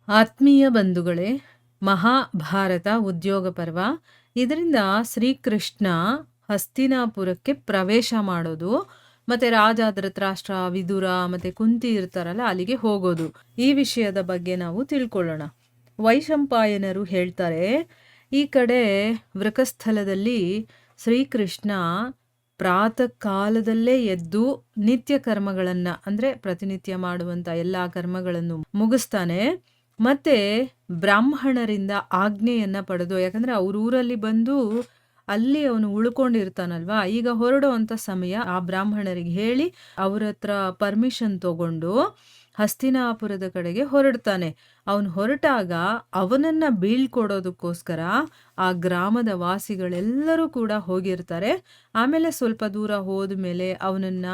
ಆತ್ಮೀಯ ಬಂಧುಗಳೇ, ಮಹಾಭಾರತ ಉದ್ಯೋಗ ಪರ್ವ. ಇದರಿಂದ ಶ್ರೀಕೃಷ್ಣ ಹಸ್ತಿನಾಪುರಕ್ಕೆ ಪ್ರವೇಶ ಮಾಡೋದು, ಮತ್ತೆ ರಾಜ ಧೃತರಾಷ್ಟ್ರ, ವಿದುರ ಮತ್ತೆ ಕುಂತಿ ಇರ್ತಾರಲ್ಲ, ಅಲ್ಲಿಗೆ ಹೋಗೋದು, ಈ ವಿಷಯದ ಬಗ್ಗೆ ನಾವು ತಿಳ್ಕೊಳ್ಳೋಣ. ವೈಶಂಪಾಯನರು ಹೇಳ್ತಾರೆ, ಈ ಕಡೆ ವೃಕಸ್ಥಲದಲ್ಲಿ ಶ್ರೀಕೃಷ್ಣ ಪ್ರಾತಃ ಕಾಲದಲ್ಲೇ ಎದ್ದು ನಿತ್ಯ ಕರ್ಮಗಳನ್ನ, ಅಂದ್ರೆ ಪ್ರತಿನಿತ್ಯ ಮಾಡುವಂತ ಎಲ್ಲಾ ಕರ್ಮಗಳನ್ನು ಮುಗಿಸ್ತಾನೆ. ಮತ್ತೆ ಬ್ರಾಹ್ಮಣರಿಂದ ಆಜ್ಞೆಯನ್ನ ಪಡೆದು, ಯಾಕಂದ್ರೆ ಅವ್ರ ಊರಲ್ಲಿ ಬಂದು ಅಲ್ಲಿ ಅವನು ಉಳ್ಕೊಂಡಿರ್ತಾನಲ್ವಾ, ಈಗ ಹೊರಡುವಂತ ಸಮಯ ಆ ಬ್ರಾಹ್ಮಣರಿಗೆ ಹೇಳಿ ಅವ್ರ ಹತ್ರ ಪರ್ಮಿಷನ್ ತಗೊಂಡು ಹಸ್ತಿನಾಪುರದ ಕಡೆಗೆ ಹೊರಡ್ತಾನೆ. ಅವನು ಹೊರಟಾಗ ಅವನನ್ನ ಬೀಳ್ಕೊಡೋದಕ್ಕೋಸ್ಕರ ಆ ಗ್ರಾಮದ ವಾಸಿಗಳೆಲ್ಲರೂ ಕೂಡ ಹೋಗಿರ್ತಾರೆ. ಆಮೇಲೆ ಸ್ವಲ್ಪ ದೂರ ಹೋದ್ಮೇಲೆ ಅವನನ್ನ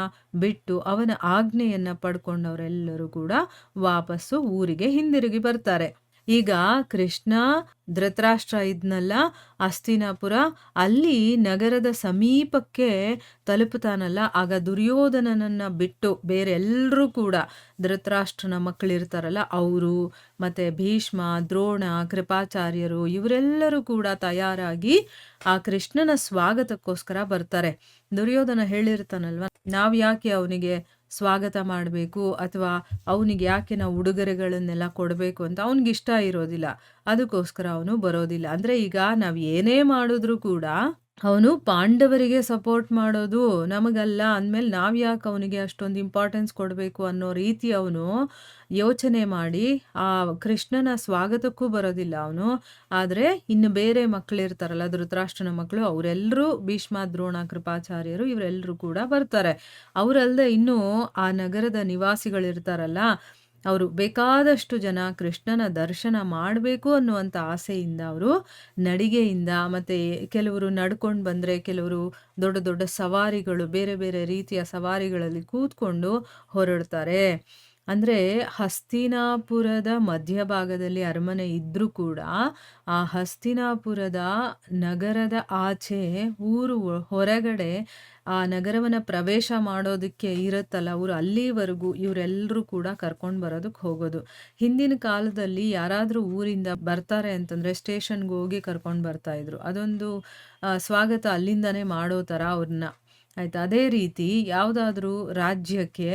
ಬಿಟ್ಟು ಅವನ ಆಜ್ಞೆಯನ್ನ ಪಡ್ಕೊಂಡವರೆಲ್ಲರೂ ಕೂಡ ವಾಪಸ್ಸು ಊರಿಗೆ ಹಿಂದಿರುಗಿ ಬರ್ತಾರೆ. ಈಗ ಕೃಷ್ಣ ಧೃತರಾಷ್ಟ್ರ ಇದ್ನಲ್ಲ ಹಸ್ತಿನಾಪುರ, ಅಲ್ಲಿ ನಗರದ ಸಮೀಪಕ್ಕೆ ತಲುಪುತ್ತಾನಲ್ಲ, ಆಗ ದುರ್ಯೋಧನನನ್ನ ಬಿಟ್ಟು ಬೇರೆ ಎಲ್ಲರೂ ಕೂಡ, ಧೃತರಾಷ್ಟ್ರನ ಮಕ್ಕಳಿರ್ತಾರಲ್ಲ ಅವರು, ಮತ್ತೆ ಭೀಷ್ಮ, ದ್ರೋಣ, ಕೃಪಾಚಾರ್ಯರು, ಇವರೆಲ್ಲರೂ ಕೂಡ ತಯಾರಾಗಿ ಆ ಕೃಷ್ಣನ ಸ್ವಾಗತಕ್ಕೋಸ್ಕರ ಬರ್ತಾರೆ. ದುರ್ಯೋಧನ ಹೇಳಿರ್ತಾನಲ್ವ, ನಾವ್ ಯಾಕೆ ಅವನಿಗೆ ಸ್ವಾಗತ ಮಾಡಬೇಕು ಅಥವಾ ಅವನಿಗೆ ಯಾಕೆ ನಾವು ಉಡುಗೊರೆಗಳನ್ನೆಲ್ಲ ಕೊಡಬೇಕು ಅಂತ ಅವನಿಗಿಷ್ಟ ಇರೋದಿಲ್ಲ. ಅದಕ್ಕೋಸ್ಕರ ಅವನು ಬರೋದಿಲ್ಲ. ಅಂದ್ರೆ ಈಗ ನಾವ್ ಏನೇ ಮಾಡಿದ್ರು ಕೂಡ ಅವನು ಪಾಂಡವರಿಗೆ ಸಪೋರ್ಟ್ ಮಾಡೋದು ನಮಗಲ್ಲ ಅಂದಮೇಲೆ ನಾವ್ ಯಾಕೆ ಅವನಿಗೆ ಅಷ್ಟೊಂದು ಇಂಪಾರ್ಟೆನ್ಸ್ ಕೊಡಬೇಕು ಅನ್ನೋ ರೀತಿ ಅವನು ಯೋಚನೆ ಮಾಡಿ ಆ ಕೃಷ್ಣನ ಸ್ವಾಗತಕ್ಕೂ ಬರೋದಿಲ್ಲ ಅವನು. ಆದ್ರೆ ಇನ್ನು ಬೇರೆ ಮಕ್ಕಳಿರ್ತಾರಲ್ಲ, ಧೃತರಾಷ್ಟ್ರನ ಮಕ್ಕಳು, ಅವರೆಲ್ಲರೂ, ಭೀಷ್ಮ, ದ್ರೋಣ, ಕೃಪಾಚಾರ್ಯರು, ಇವರೆಲ್ಲರೂ ಕೂಡ ಬರ್ತಾರೆ. ಅವರಲ್ಲದೆ ಇನ್ನು ಆ ನಗರದ ನಿವಾಸಿಗಳಿರ್ತಾರಲ್ಲ, ಅವರು ಬೇಕಾದಷ್ಟು ಜನ ಕೃಷ್ಣನ ದರ್ಶನ ಮಾಡಬೇಕು ಅನ್ನುವಂಥ ಆಸೆಯಿಂದ ಅವರು ನಡಿಗೆಯಿಂದ, ಮತ್ತೆ ಕೆಲವರು ನಡ್ಕೊಂಡು ಬಂದರೆ, ಕೆಲವರು ದೊಡ್ಡ ದೊಡ್ಡ ಸವಾರಿಗಳು, ಬೇರೆ ಬೇರೆ ರೀತಿಯ ಸವಾರಿಗಳಲ್ಲಿ ಕೂತ್ಕೊಂಡು ಹೊರಡ್ತಾರೆ. ಅಂದರೆ ಹಸ್ತಿನಾಪುರದ ಮಧ್ಯಭಾಗದಲ್ಲಿ ಅರಮನೆ ಇದ್ರೂ ಕೂಡ ಆ ಹಸ್ತಿನಾಪುರದ ನಗರದ ಆಚೆ ಊರು ಹೊರಗಡೆ ಆ ನಗರವನ್ನು ಪ್ರವೇಶ ಮಾಡೋದಕ್ಕೆ ಇರುತ್ತಲ್ಲ ಊರು, ಅಲ್ಲಿವರೆಗೂ ಇವರೆಲ್ಲರೂ ಕೂಡ ಕರ್ಕೊಂಡು ಬರೋದಕ್ಕೆ ಹೋಗೋದು. ಹಿಂದಿನ ಕಾಲದಲ್ಲಿ ಯಾರಾದರೂ ಊರಿಂದ ಬರ್ತಾರೆ ಅಂತಂದರೆ ಸ್ಟೇಷನ್ಗೆ ಹೋಗಿ ಕರ್ಕೊಂಡು ಬರ್ತಾ ಇದ್ರು. ಅದೊಂದು ಸ್ವಾಗತ ಅಲ್ಲಿಂದನೇ ಮಾಡೋ ಥರ ಅವ್ರನ್ನ, ಆಯ್ತಾ. ಅದೇ ರೀತಿ ಯಾವುದಾದ್ರೂ ರಾಜ್ಯಕ್ಕೆ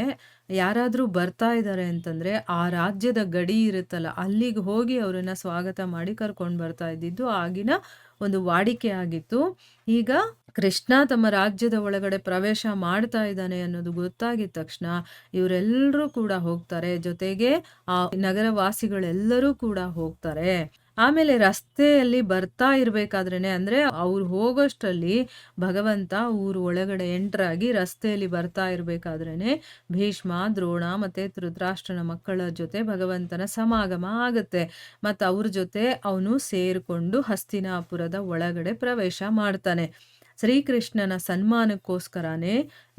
ಯಾರಾದರೂ ಬರ್ತಾ ಇದ್ದಾರೆ ಅಂತಂದರೆ ಆ ರಾಜ್ಯದ ಗಡಿ ಇರುತ್ತಲ್ಲ, ಅಲ್ಲಿಗೆ ಹೋಗಿ ಅವರನ್ನ ಸ್ವಾಗತ ಮಾಡಿ ಕರ್ಕೊಂಡು ಬರ್ತಾ ಇದ್ದಿದ್ದು ಆಗಿನ ಒಂದು ವಾಡಿಕೆ ಆಗಿತ್ತು. ಈಗ ಕೃಷ್ಣ ತಮ್ಮ ರಾಜ್ಯದ ಒಳಗಡೆ ಪ್ರವೇಶ ಮಾಡ್ತಾ ಇದ್ದಾನೆ ಅನ್ನೋದು ಗೊತ್ತಾಗಿದ ತಕ್ಷಣ ಇವರೆಲ್ಲರೂ ಕೂಡ ಹೋಗ್ತಾರೆ, ಜೊತೆಗೆ ಆ ನಗರವಾಸಿಗಳೆಲ್ಲರೂ ಕೂಡ ಹೋಗ್ತಾರೆ. ಆಮೇಲೆ ರಸ್ತೆಯಲ್ಲಿ ಬರ್ತಾ ಇರ್ಬೇಕಾದ್ರೇನೆ, ಅಂದ್ರೆ ಅವ್ರು ಹೋಗೋಷ್ಟರಲ್ಲಿ ಭಗವಂತ ಊರು ಒಳಗಡೆ ಎಂಟ್ರಾಗಿ ರಸ್ತೆಯಲ್ಲಿ ಬರ್ತಾ ಇರ್ಬೇಕಾದ್ರೇನೆ ಭೀಷ್ಮ, ದ್ರೋಣ ಮತ್ತೆ ಧೃತರಾಷ್ಟ್ರನ ಮಕ್ಕಳ ಜೊತೆ ಭಗವಂತನ ಸಮಾಗಮ ಆಗುತ್ತೆ. ಮತ್ತು ಅವ್ರ ಜೊತೆ ಅವನು ಸೇರಿಕೊಂಡು ಹಸ್ತಿನಾಪುರದ ಒಳಗಡೆ ಪ್ರವೇಶ ಮಾಡ್ತಾನೆ. ಶ್ರೀಕೃಷ್ಣನ ಸನ್ಮಾನಕ್ಕೋಸ್ಕರನೇ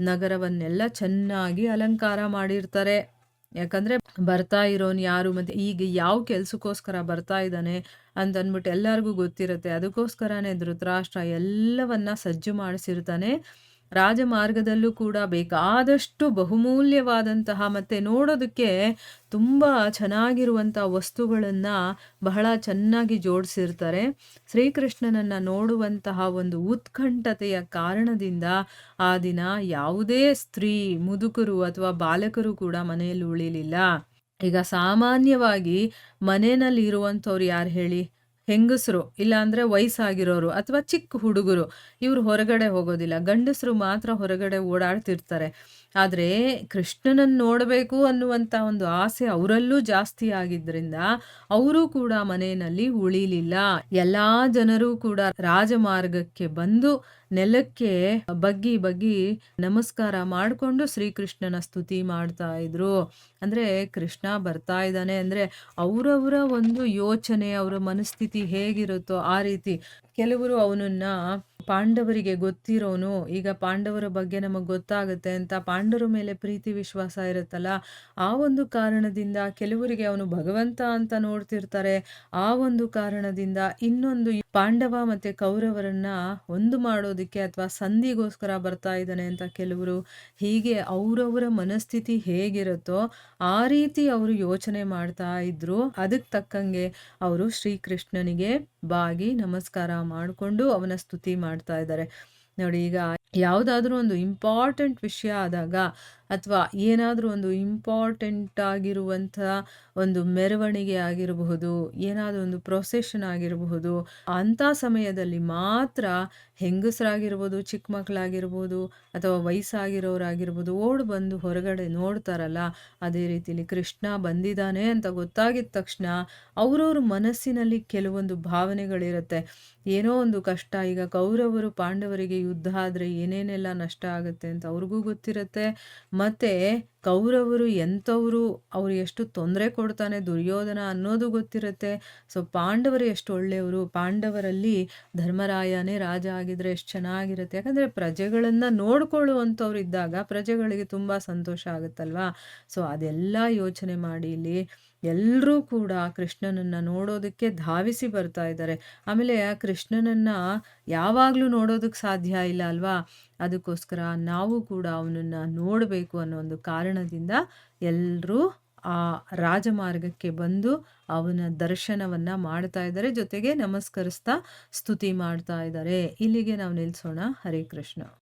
ನಗರವನ್ನೆಲ್ಲ ಚೆನ್ನಾಗಿ ಅಲಂಕಾರ ಮಾಡಿರ್ತಾರೆ. ಯಾಕಂದ್ರೆ ಬರ್ತಾ ಇರೋನ್ ಯಾರು, ಮತ್ತೆ ಈಗ ಯಾವ ಕೆಲ್ಸಕ್ಕೋಸ್ಕರ ಬರ್ತಾ ಇದ್ದಾನೆ ಅಂತ ಅಂದ್ಬಿಟ್ಟು ಎಲ್ಲರಿಗೂ ಗೊತ್ತಿರುತ್ತೆ. ಅದಕ್ಕೋಸ್ಕರನೇ ಧೃತರಾಷ್ಟ್ರ ಎಲ್ಲವನ್ನ ಸಜ್ಜು ಮಾಡಿಸಿರ್ತಾನೆ. ರಾಜಮಾರ್ಗದಲ್ಲೂ ಕೂಡ ಬೇಕಾದಷ್ಟು ಬಹುಮೂಲ್ಯವಾದಂತಹ ಮತ್ತೆ ನೋಡೋದಕ್ಕೆ ತುಂಬ ಚೆನ್ನಾಗಿರುವಂಥ ವಸ್ತುಗಳನ್ನು ಬಹಳ ಚೆನ್ನಾಗಿ ಜೋಡಿಸಿರ್ತಾರೆ. ಶ್ರೀಕೃಷ್ಣನನ್ನು ನೋಡುವಂತಹ ಒಂದು ಉತ್ಕಂಠತೆಯ ಕಾರಣದಿಂದ ಆ ದಿನ ಯಾವುದೇ ಸ್ತ್ರೀ, ಮುದುಕರು ಅಥವಾ ಬಾಲಕರು ಕೂಡ ಮನೆಯಲ್ಲಿ ಉಳಿಲಿಲ್ಲ. ಈಗ ಸಾಮಾನ್ಯವಾಗಿ ಮನೆಯಲ್ಲಿ ಇರುವಂಥವ್ರು ಯಾರು ಹೇಳಿ? ಹೆಂಗಸರು, ಇಲ್ಲ ಅಂದರೆ ವಯಸ್ಸಾಗಿರೋರು ಅಥವಾ ಚಿಕ್ಕ ಹುಡುಗರು, ಇವರು ಹೊರಗಡೆ ಹೋಗೋದಿಲ್ಲ. ಗಂಡಸರು ಮಾತ್ರ ಹೊರಗಡೆ ಓಡಾಡ್ತಿರ್ತಾರೆ. ಆದರೆ ಕೃಷ್ಣನನ್ನು ನೋಡಬೇಕು ಅನ್ನುವಂಥ ಒಂದು ಆಸೆ ಅವರಲ್ಲೂ ಜಾಸ್ತಿ ಆಗಿದ್ದರಿಂದ ಅವರು ಕೂಡ ಮನೆಯಲ್ಲಿ ಉಳಿಲಿಲ್ಲ. ಎಲ್ಲ ಜನರು ಕೂಡ ರಾಜಮಾರ್ಗಕ್ಕೆ ಬಂದು ನೆಲಕ್ಕೆ ಬಗ್ಗಿ ಬಗ್ಗಿ ನಮಸ್ಕಾರ ಮಾಡಿಕೊಂಡು ಶ್ರೀಕೃಷ್ಣನ ಸ್ತುತಿ ಮಾಡ್ತಾ ಇದ್ರು. ಅಂದರೆ ಕೃಷ್ಣ ಬರ್ತಾ ಇದ್ದಾನೆ ಅಂದರೆ ಅವರವರ ಒಂದು ಯೋಚನೆ, ಅವರ ಮನಸ್ಥಿತಿ ಹೇಗಿರುತ್ತೋ ಆ ರೀತಿ. ಕೆಲವರು ಅವನನ್ನ ಪಾಂಡವರಿಗೆ ಗೊತ್ತಿರೋನು, ಈಗ ಪಾಂಡವರ ಬಗ್ಗೆ ನಮಗೆ ಗೊತ್ತಾಗುತ್ತೆ ಅಂತ ಪಾಂಡವರ ಮೇಲೆ ಪ್ರೀತಿ ವಿಶ್ವಾಸ ಇರುತ್ತಲ್ಲ, ಆ ಒಂದು ಕಾರಣದಿಂದ ಕೆಲವರಿಗೆ ಅವನು ಭಗವಂತ ಅಂತ ನೋಡ್ತಿರ್ತಾರೆ. ಆ ಒಂದು ಕಾರಣದಿಂದ ಇನ್ನೊಂದು ಪಾಂಡವ ಮತ್ತೆ ಕೌರವರನ್ನ ಒಂದು ಮಾಡೋದಕ್ಕೆ ಅಥವಾ ಸಂಧಿಗೋಸ್ಕರ ಬರ್ತಾ ಇದ್ದಾನೆ ಅಂತ ಕೆಲವರು, ಹೀಗೆ ಅವರವರ ಮನಸ್ಥಿತಿ ಹೇಗಿರುತ್ತೋ ಆ ರೀತಿ ಅವರು ಯೋಚನೆ ಮಾಡ್ತಾ ಇದ್ರು. ಅದಕ್ಕೆ ತಕ್ಕಂಗೆ ಅವರು ಶ್ರೀಕೃಷ್ಣನಿಗೆ ಬಾಗಿ ನಮಸ್ಕಾರ ಮಾಡಿಕೊಂಡು ಅವನ ಸ್ತುತಿ ಮಾಡ್ತಾ ಇದ್ದಾರೆ. ನೋಡಿ, ಈಗ ಯಾವುದಾದ್ರೂ ಒಂದು ಇಂಪಾರ್ಟೆಂಟ್ ವಿಷಯ ಆದಾಗ ಅಥವಾ ಏನಾದರೂ ಒಂದು ಇಂಪಾರ್ಟೆಂಟ್ ಆಗಿರುವಂಥ ಒಂದು ಮೆರವಣಿಗೆ ಆಗಿರಬಹುದು, ಏನಾದರೂ ಒಂದು ಪ್ರೊಸೆಷನ್ ಆಗಿರಬಹುದು, ಅಂಥ ಸಮಯದಲ್ಲಿ ಮಾತ್ರ ಹೆಂಗಸರಾಗಿರ್ಬೋದು, ಚಿಕ್ಕ ಮಕ್ಕಳಾಗಿರ್ಬೋದು ಅಥವಾ ವಯಸ್ಸಾಗಿರೋರಾಗಿರ್ಬೋದು ಓಡಿ ಬಂದು ಹೊರಗಡೆ ನೋಡ್ತಾರಲ್ಲ, ಅದೇ ರೀತಿಲಿ ಕೃಷ್ಣ ಬಂದಿದ್ದಾನೆ ಅಂತ ಗೊತ್ತಾಗಿದ ತಕ್ಷಣ ಅವ್ರವ್ರ ಮನಸ್ಸಿನಲ್ಲಿ ಕೆಲವೊಂದು ಭಾವನೆಗಳಿರುತ್ತೆ. ಏನೋ ಒಂದು ಕಷ್ಟ, ಈಗ ಕೌರವರು ಪಾಂಡವರಿಗೆ ಯುದ್ಧ ಆದರೆ ಏನೇನೆಲ್ಲ ನಷ್ಟ ಆಗುತ್ತೆ ಅಂತ ಅವ್ರಿಗೂ ಗೊತ್ತಿರುತ್ತೆ. ಮತ್ತು ಕೌರವರು ಎಂಥವರು, ಅವ್ರು ಎಷ್ಟು ತೊಂದರೆ ಕೊಡ್ತಾನೆ ದುರ್ಯೋಧನ ಅನ್ನೋದು ಗೊತ್ತಿರುತ್ತೆ. ಸೊ ಪಾಂಡವರು ಎಷ್ಟು ಒಳ್ಳೆಯವರು, ಪಾಂಡವರಲ್ಲಿ ಧರ್ಮರಾಯನೇ ರಾಜ ಆಗಿದ್ರೆ ಎಷ್ಟು ಚೆನ್ನಾಗಿರುತ್ತೆ. ಯಾಕಂದರೆ ಪ್ರಜೆಗಳನ್ನು ನೋಡ್ಕೊಳ್ಳುವಂಥವ್ರು ಇದ್ದಾಗ ಪ್ರಜೆಗಳಿಗೆ ತುಂಬ ಸಂತೋಷ ಆಗುತ್ತಲ್ವಾ. ಸೊ ಅದೆಲ್ಲ ಯೋಚನೆ ಮಾಡಿ ಇಲ್ಲಿ ಎಲ್ಲರೂ ಕೂಡ ಕೃಷ್ಣನನ್ನು ನೋಡೋದಕ್ಕೆ ಧಾವಿಸಿ ಬರ್ತಾ ಇದ್ದಾರೆ. ಆಮೇಲೆ ಆ ಕೃಷ್ಣನನ್ನು ಯಾವಾಗಲೂ ನೋಡೋದಕ್ಕೆ ಸಾಧ್ಯ ಇಲ್ಲ ಅಲ್ವಾ, ಅದಕ್ಕೋಸ್ಕರ ನಾವು ಕೂಡ ಅವನನ್ನು ನೋಡಬೇಕು ಅನ್ನೋ ಒಂದು ಕಾರಣದಿಂದ ಎಲ್ಲರೂ ಆ ರಾಜಮಾರ್ಗಕ್ಕೆ ಬಂದು ಅವನ ದರ್ಶನವನ್ನು ಮಾಡ್ತಾ ಇದ್ದಾರೆ, ಜೊತೆಗೆ ನಮಸ್ಕರಿಸ್ತಾ ಸ್ತುತಿ ಮಾಡ್ತಾ ಇದ್ದಾರೆ. ಇಲ್ಲಿಗೆ ನಾವು ನಿಲ್ಲಿಸೋಣ. ಹರೇ ಕೃಷ್ಣ.